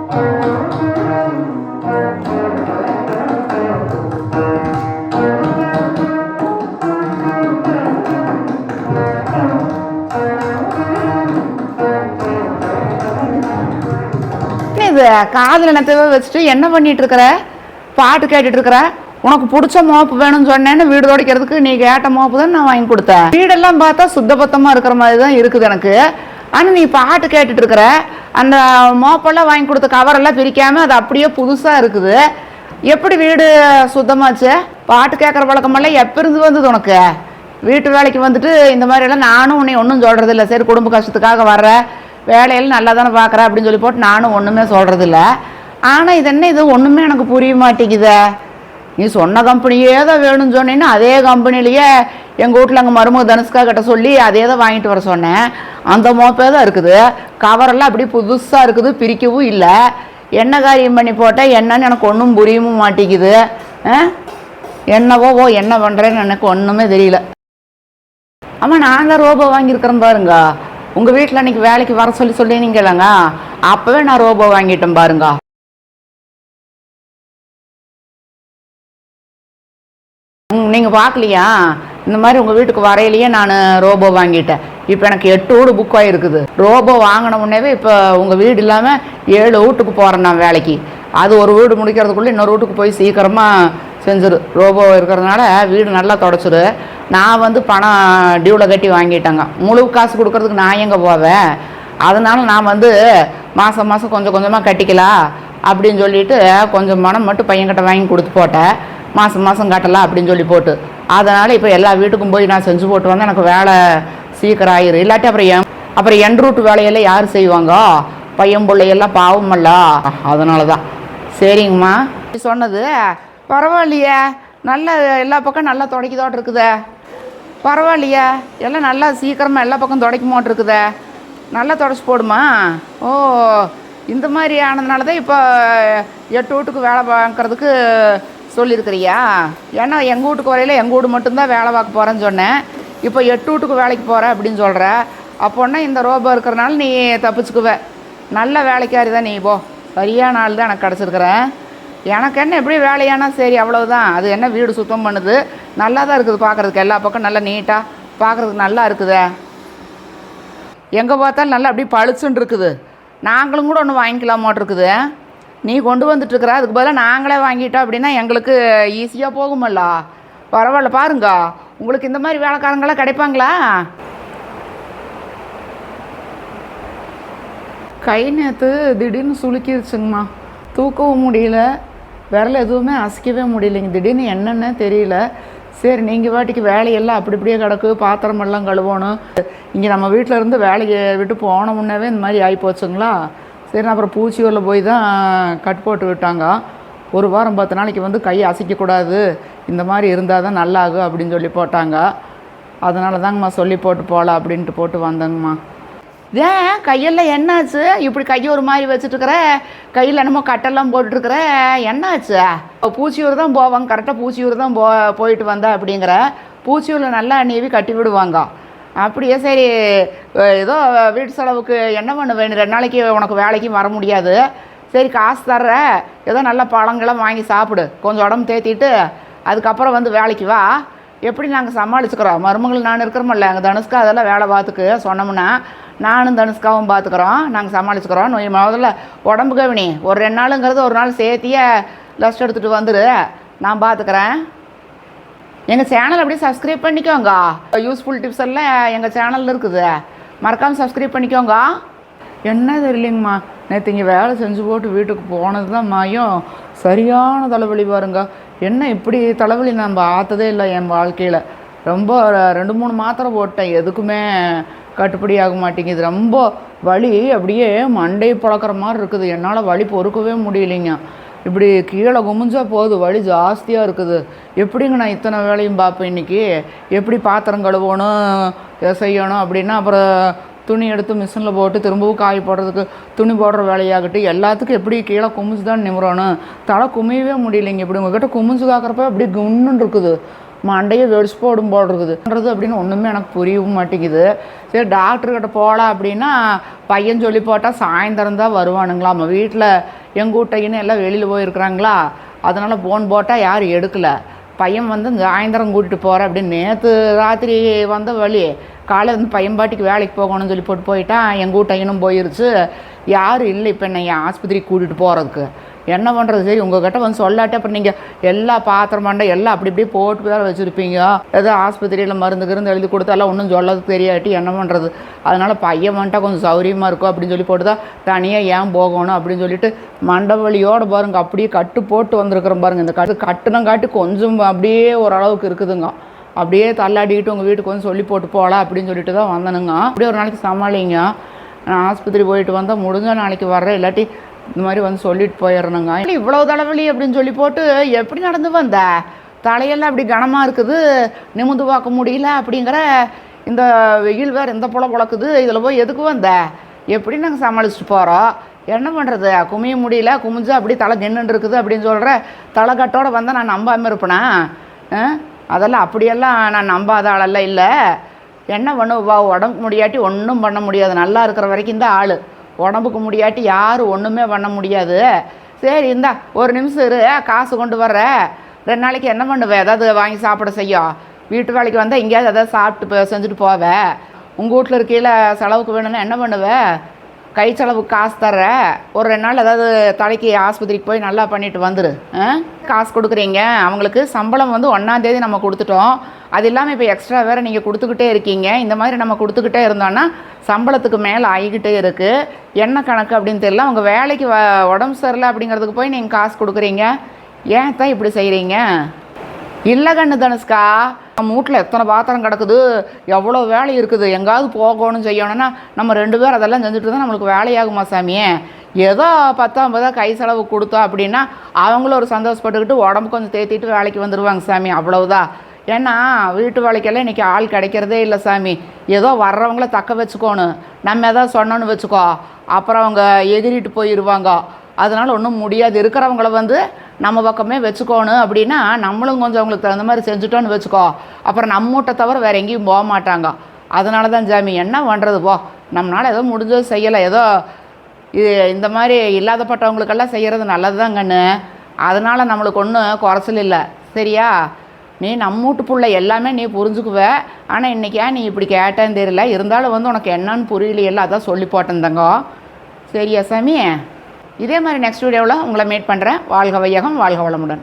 இது காதில் நெத்தவே வச்சுட்டு என்ன பண்ணிட்டு இருக்கிற? பாட்டு கேட்டுட்டு இருக்கிற? உனக்கு பிடிச்ச மோப்பு வேணும்னு சொன்னேன்னு வீடு துடைக்கிறதுக்கு நீ கேட்ட மோப்பு தான் நான் வாங்கி கொடுத்தேன். வீடெல்லாம் பார்த்தா சுத்தபத்தமாக இருக்கிற மாதிரி தான் இருக்குது எனக்கு. ஆனால் நீ பாட்டு கேட்டுட்டு இருக்கிற, அந்த மோப்பெல்லாம் வாங்கி கொடுத்த கவரெல்லாம் பிரிக்காமல் அது அப்படியே புதுசாக இருக்குது. எப்படி வீடு சுத்தமாச்சு? பாட்டு கேட்குற பழக்கமெல்லாம் எப்போ இருந்து வந்தது உனக்கு? வீட்டு வேலைக்கு வந்துட்டு இந்த மாதிரியெல்லாம் நானும் உன்னை ஒன்றும் சொல்கிறதில்ல. சரி, குடும்ப கஷ்டத்துக்காக வர்ற, வேலையெல்லாம் நல்லா தானே பார்க்குறேன் அப்படின்னு சொல்லி போட்டு நானும் ஒன்றுமே சொல்கிறதில்ல. ஆனால் இது என்ன, இது ஒன்றுமே எனக்கு புரிய மாட்டேங்குதே. நீ சொன்ன கம்பெனியே தான் வேணும்னு சொன்னீங்கன்னா அதே கம்பெனிலேயே எங்கள் வீட்டில் அங்கே மருமக தனுஷ்கா கிட்ட சொல்லி அதே தான் வாங்கிட்டு வர சொன்னேன். அந்த மோப்பே தான் இருக்குது. கவரெல்லாம் அப்படி புதுசாக இருக்குது, பிரிக்கவும் இல்லை. என்ன காரியம் பண்ணி போட்டால் என்னன்னு எனக்கு ஒன்றும் புரியவும் மாட்டேங்குது. என்னவோ என்ன பண்ணுறேன்னு எனக்கு ஒன்றுமே தெரியல. ஆமாம், நான் தான் ரோபோ வாங்கியிருக்கிறேன் பாருங்க. உங்கள் வீட்டில் அன்றைக்கி வேலைக்கு வர சொல்லி நீங்களாங்க, அப்போவே நான் ரோபோ வாங்கிட்டேன் பாருங்க. நீங்கள் பார்க்கலையா? இந்த மாதிரி உங்கள் வீட்டுக்கு வரையிலேயே நான் ரோபோ வாங்கிட்டேன். இப்போ எனக்கு 8 வீடு புக் ஆகிருக்குது. ரோபோ வாங்கின உடனேவே இப்போ உங்கள் வீடு இல்லாமல் 7 வீட்டுக்கு போகிறேன் நான் வேலைக்கு. அது ஒரு வீடு முடிக்கிறதுக்குள்ளே இன்னொரு வீட்டுக்கு போய் சீக்கிரமாக செஞ்சிரு. ரோபோ இருக்கிறதுனால வீடு நல்லா தொடச்சிரு. நான் வந்து பணம் டியூவில் கட்டி வாங்கிட்டேங்க. முழு காசு கொடுக்கறதுக்கு நான் எங்கே போவேன்? அதனால நான் வந்து மாதம் மாதம் கொஞ்சம் கொஞ்சமாக கட்டிக்கலாம் அப்படின்னு சொல்லிட்டு கொஞ்சம் பணம் மட்டும் பையன்கிட்ட வாங்கி கொடுத்து போட்டேன். மாதம் மாதம் கட்டலாம் அப்படின்னு சொல்லி போட்டு, அதனால் இப்போ எல்லா வீட்டுக்கும் போய் நான் செஞ்சு போட்டு வந்தால் எனக்கு வேலை சீக்கிரம் ஆயிரும். இல்லாட்டி அப்புறம் என் ரூட்டு வேலையெல்லாம் யார் செய்வாங்க? பையன் பிள்ளையெல்லாம் பாவமல்ல. அதனால தான். சரிங்கம்மா, சொன்னது பரவாயில்லையே, நல்லா எல்லா பக்கம் நல்லா துடைக்கதோட்டு இருக்குதே. பரவாயில்லையா, எல்லாம் நல்லா சீக்கிரமாக எல்லா பக்கம் துடைக்க மாட்டிருக்குதே. நல்லா துடைச்சி போடுமா? ஓ, இந்த மாதிரி ஆனதுனால தான் இப்போ 8 வீட்டுக்கு வேலை பார்க்குறதுக்கு சொல்லியிருக்கிறியா? ஏன்னா எங்கள் வீட்டுக்கு வரையில் எங்கள் வீடு மட்டும்தான் வேலை பார்க்க போகிறேன்னு சொன்னேன். இப்போ 8 வீட்டுக்கு வேலைக்கு போகிறேன் அப்படின்னு சொல்கிற. அப்போன்னா இந்த ரோபோ இருக்கிறனால நீ தப்பிச்சுக்குவ. நல்ல வேலைக்காரி தான் நீ. போ, சரியான ஆள் தான் எனக்கு கிடச்சிருக்கிறேன். எனக்கு என்ன எப்படி வேலையானா சரி, அவ்வளவுதான். அது என்ன வீடு சுத்தம் பண்ணுது, நல்லா தான் இருக்குது பார்க்குறதுக்கு. எல்லா பக்கம் நல்லா நீட்டாக பார்க்குறதுக்கு நல்லா இருக்குதே. எங்கே பார்த்தாலும் நல்லா அப்படியே பளிச்சுன்னு இருக்குது. நாங்களும் கூட ஒன்று வாங்கிக்கலாமாட்டு இருக்குது. நீ கொண்டு வந்துட்டுருக்குற, அதுக்கு பதிலாக நாங்களே வாங்கிட்டோம் அப்படின்னா எங்களுக்கு ஈஸியாக போகுமல்ல. பரவாயில்ல பாருங்க, உங்களுக்கு இந்த மாதிரி வேலைக்காரங்களாம் கிடைப்பாங்களா? கை நேற்று திடீர்னு சுளுக்கிடுச்சுங்கம்மா. தூக்கவும் முடியல, விரல் எதுவுமே அசைக்கவே முடியலைங்க. திடீர்னு என்னென்ன தெரியல. சரி, நீங்கள் வாட்டிக்கு வேலையெல்லாம் அப்படி இப்படியே கிடக்கு, பாத்திரமெல்லாம் கழுவணும். இங்கே நம்ம வீட்டில் இருந்து வேலையை விட்டு போன முன்னே இந்த மாதிரி ஆகி போச்சுங்களா. சரி, அப்புறம் பூச்சியூரில் போய் தான் கட் போட்டு விட்டாங்க. 1 வாரம் 10 நாளைக்கு வந்து கை அசைக்கக்கூடாது, இந்த மாதிரி இருந்தால் தான் நல்லாகும் அப்படின்னு சொல்லி போட்டாங்க. அதனால தாங்கம்மா சொல்லி போட்டு போகலாம் அப்படின்ட்டு போட்டு வந்தேங்கம்மா. ஏன் கையெல்லாம் என்னாச்சு? இப்படி கையை ஒரு மாதிரி வச்சுட்டுருக்குற, கையில் என்னமோ கட்டெல்லாம் போட்டுருக்குற, என்னாச்சு? பூச்சியூர் தான் போவாங்க, கரெக்டாக பூச்சியூர் தான் போயிட்டு வந்தேன் அப்படிங்கிற. பூச்சியூரில் நல்லா நீவி கட்டி விடுவாங்க. அப்படியே சரி, ஏதோ வீட்டு செலவுக்கு என்ன பண்ண வேணும், 2 நாளைக்கு உனக்கு வேலைக்கும் வர முடியாது. சரி, காசு தர்ற, ஏதோ நல்ல பழங்கள்லாம் வாங்கி சாப்பிடு, கொஞ்சம் உடம்பு தேத்திட்டு அதுக்கப்புறம் வந்து வேலைக்கு வா. எப்படி நாங்கள் சமாளிச்சுக்கிறோம், மருமகள் நான் இருக்கிறோமில்ல, எங்கள் தனுஷ்கா அதெல்லாம் வேலை பார்த்துக்கு சொன்னோம்னா நானும் தனுஷ்காவும் பார்த்துக்குறோம், நாங்கள் சமாளிச்சுக்கிறோம். முதல்ல உடம்பு கவனி. ஒரு 2 நாளுங்கிறது ஒரு நாள் சேர்த்தியே லஸ்ட் எடுத்துகிட்டு வந்துடு, நான் பார்த்துக்கிறேன். எங்கள் சேனல் அப்படியே சப்ஸ்கிரைப் பண்ணிக்கோங்க. யூஸ்ஃபுல் டிப்ஸ் எல்லாம் எங்கள் சேனலில் இருக்குது, மறக்காமல் சப்ஸ்கிரைப் பண்ணிக்கோங்க. என்ன தெரியலைங்கம்மா, நேற்று இங்கே வேலை செஞ்சு போட்டு வீட்டுக்கு போனது தான் மாயம். சரியான தலைவலி பாருங்க. என்ன இப்படி தலைவலி நம்ம பார்த்ததே இல்லை என் வாழ்க்கையில். ரொம்ப 2-3 மாத்திரை போட்டேன், எதுக்குமே கட்டுப்படி ஆக மாட்டேங்குது. ரொம்ப வலி, அப்படியே மண்டை பழக்கிற மாதிரி இருக்குது. என்னால் வலி பொறுக்கவே முடியலைங்க. இப்படி கீழே குமிஞ்சா போகுது, வலி ஜாஸ்தியாக இருக்குது. எப்படிங்க நான் இத்தனை வேலையும் பார்ப்பேன் இன்றைக்கி? எப்படி பாத்திரம் கழுவணும், செய்யணும் அப்படின்னா, அப்புறம் துணி எடுத்து மிஷினில் போட்டு திரும்பவும் காய் போடுறதுக்கு துணி போடுற வேலையாகட்டும், எல்லாத்துக்கும் எப்படி கீழே குமிஞ்சு தான் நிமிரணும். தலை குமியவே முடியலைங்க. இப்படி உங்கள்கிட்ட குமிஞ்சு காக்கிறப்ப அப்படி குன்னுன்னு இருக்குது. மண்டையை வெடிச்சு போடும் போல் இருக்குதுன்றது அப்படின்னு ஒன்றுமே எனக்கு புரியவும் மாட்டேங்குது. சரி டாக்டர்கிட்ட போகலாம் அப்படின்னா பையன் சொல்லி போட்டால் சாயந்தரம் தான் வருவானுங்களா. நம்ம வீட்டில் எங்கூட்டையின்னு எல்லாம் வெளியில் போயிருக்கிறாங்களா, அதனால் ஃபோன் போட்டால் யாரும் எடுக்கலை. பையன் வந்து சாயந்தரம் கூட்டிகிட்டு போகிறேன் அப்படின்னு நேற்று ராத்திரி வந்த வழி காலை வந்து பையன் பாட்டிக்கு வேலைக்கு போகணும்னு சொல்லி போட்டு போயிட்டான். எங்கள் வீட்டையனும் போயிருச்சு. யாரும் இல்லை இப்போ என்னை ஆஸ்பத்திரிக்கு கூட்டிகிட்டு போகிறதுக்கு. என்ன பண்ணுறது? சரி உங்கள்கிட்ட வந்து சொல்லாட்டி அப்புறம் நீங்கள் எல்லா பாத்திரம் மண்டை எல்லாம் அப்படி இப்படி போட்டு வேறு வச்சுருப்பீங்க. ஏதோ ஆஸ்பத்திரியில் மருந்து கிருந்து எழுதி கொடுத்தாலாம் ஒன்றும் சொல்லதுக்கு தெரியாட்டி என்ன பண்ணுறது? அதனால் பையன் வந்துட்டால் கொஞ்சம் சௌரியமாக இருக்கும் அப்படின்னு சொல்லி போட்டு தான் தனியாக ஏன் போகணும் அப்படின்னு சொல்லிட்டு மண்டை வலியோடு பாருங்க அப்படியே கட்டு போட்டு வந்திருக்கிறோம் பாருங்கள். இந்த கட்டுனங்காட்டி கொஞ்சம் அப்படியே ஓரளவுக்கு இருக்குதுங்க. அப்படியே தள்ளாடிக்கிட்டு உங்கள் வீட்டுக்கு வந்து சொல்லி போட்டு போகலாம் அப்படின்னு சொல்லிட்டு தான் வந்தனுங்க. அப்படியே ஒரு நாளைக்கு சமாளிங்க. நான் ஆஸ்பத்திரி போயிட்டு வந்தால் முடிஞ்ச நாளைக்கு வர்றேன், இல்லாட்டி இந்த மாதிரி வந்து சொல்லிட்டு போயிடணுங்க. இவ்வளோ தலைவலி அப்படின்னு சொல்லி போட்டு எப்படி நடந்து வந்த? தலையெல்லாம் அப்படி கனமாக இருக்குது, நிமிந்து பார்க்க முடியல அப்படிங்கிற. இந்த வெயில் வேறு இந்த பொழக்குது, இதில் போய் எதுக்கு வந்த? எப்படி நாங்கள் சமாளிச்சுட்டு போகிறோம்? என்ன பண்ணுறது? குமிய முடியல, குமிஞ்சு அப்படி தலை நின்றுட்டு இருக்குது அப்படின்னு சொல்கிற. தலைக்கட்டோடு வந்தால் நான் நம்பாமல் இருப்பேனா? அதெல்லாம் அப்படியெல்லாம் நான் நம்பாத ஆளெல்லாம் இல்லை. என்ன பண்ணுவா? உடம்புக்கு முடியாட்டி ஒன்றும் பண்ண முடியாது. நல்லா இருக்கிற வரைக்கும் இந்த ஆள், உடம்புக்கு முடியாட்டி யாரும் ஒன்றுமே பண்ண முடியாது. சரி இந்தா ஒரு நிமிஷம் இரு, காசு கொண்டு வர்ற. 2 நாளைக்கு என்ன பண்ணுவேன்? ஏதாவது வாங்கி சாப்பிட செய்யும். வீட்டு வேலைக்கு வந்தால் எங்கேயாவது எதாவது சாப்பிட்டு செஞ்சுட்டு போவேன். உங்கள் வீட்டில் இருக்கையில் செலவுக்கு வேணும்னா என்ன பண்ணுவேன்? கை செலவுக்கு காசு தர்ற. ஒரு 2 நாள் ஏதாவது தலைக்கு ஆஸ்பத்திரிக்கு போய் நல்லா பண்ணிட்டு வந்துரு. காசு கொடுக்குறீங்க அவங்களுக்கு. சம்பளம் வந்து 1ஆம் தேதி நம்ம கொடுத்துட்டோம். அது இல்லாமல் இப்போ எக்ஸ்ட்ரா வேறு நீங்கள் கொடுத்துக்கிட்டே இருக்கீங்க. இந்த மாதிரி நம்ம கொடுத்துக்கிட்டே இருந்தோன்னா சம்பளத்துக்கு மேலே ஆகிக்கிட்டே இருக்குது. என்ன கணக்கு அப்படின்னு தெரியல. அவங்க வேலைக்கு உடம்பு சரியில்லை அப்படிங்கிறதுக்கு போய் நீங்கள் காசு கொடுக்குறீங்க. ஏன் தான் இப்படி செய்கிறீங்க? இல்லை கண்ணு தனுஷ்கா, நம்ம வீட்டில் எத்தனை பாத்திரம் கிடக்குது, எவ்வளோ வேலை இருக்குது. எங்காவது போகணும் செய்யணும்னா நம்ம 2 பேர் அதெல்லாம் செஞ்சுட்டு தான் நம்மளுக்கு வேலையாகுமா சாமியே? ஏதோ 10-50 கை செலவு கொடுத்தோம் அப்படின்னா அவங்களும் ஒரு சந்தோஷப்பட்டுக்கிட்டு உடம்பு கொஞ்சம் தேத்திட்டு வேலைக்கு வந்துடுவாங்க சாமி, அவ்வளவுதான். ஏன்னா வீட்டு வேலைக்கெல்லாம் இன்றைக்கி ஆள் கிடைக்கிறதே இல்லை சாமி. ஏதோ வர்றவங்கள தக்க வச்சுக்கோணும். நம்ம எதாவது சொன்னோன்னு வச்சுக்கோ, அப்புறம் அவங்க எகிரிட்டு போயிடுவாங்க. அதனால் ஒன்றும் முடியாது. இருக்கிறவங்கள வந்து நம்ம பக்கமே வச்சுக்கோணும் அப்படின்னா நம்மளும் கொஞ்சம் அவங்களுக்கு தகுந்த மாதிரி செஞ்சுட்டோன்னு வச்சுக்கோ, அப்புறம் நம்ம வீட்டை தவிர வேறு எங்கேயும் போக மாட்டாங்க. அதனால தான் சாமி என்ன பண்ணுறது போ, நம்மளால் ஏதோ முடிஞ்சது செய்யலை. ஏதோ இது இந்த மாதிரி இல்லாதப்பட்டவங்களுக்கெல்லாம் செய்கிறது நல்லது தான் கண்ணு. அதனால் நம்மளுக்கு ஒன்றும் குறைச்சல் இல்லை சரியா? நீ நம்ம வீட்டு பிள்ளை எல்லாமே நீ புரிஞ்சுக்குவ. ஆனால் இன்றைக்கி நீ இப்படி கேட்டேன்னு தெரியல. இருந்தாலும் வந்து உனக்கு என்னன்னு புரியலையெல்லாம் அதான் சொல்லி போட்டேன்தாங்க. சரியா சாமி? இதே மாதிரி நெக்ஸ்ட் வீடியோவில் உங்களை மீட் பண்ணுறேன். வாழ்க வையகம், வாழ்க வளமுடன்.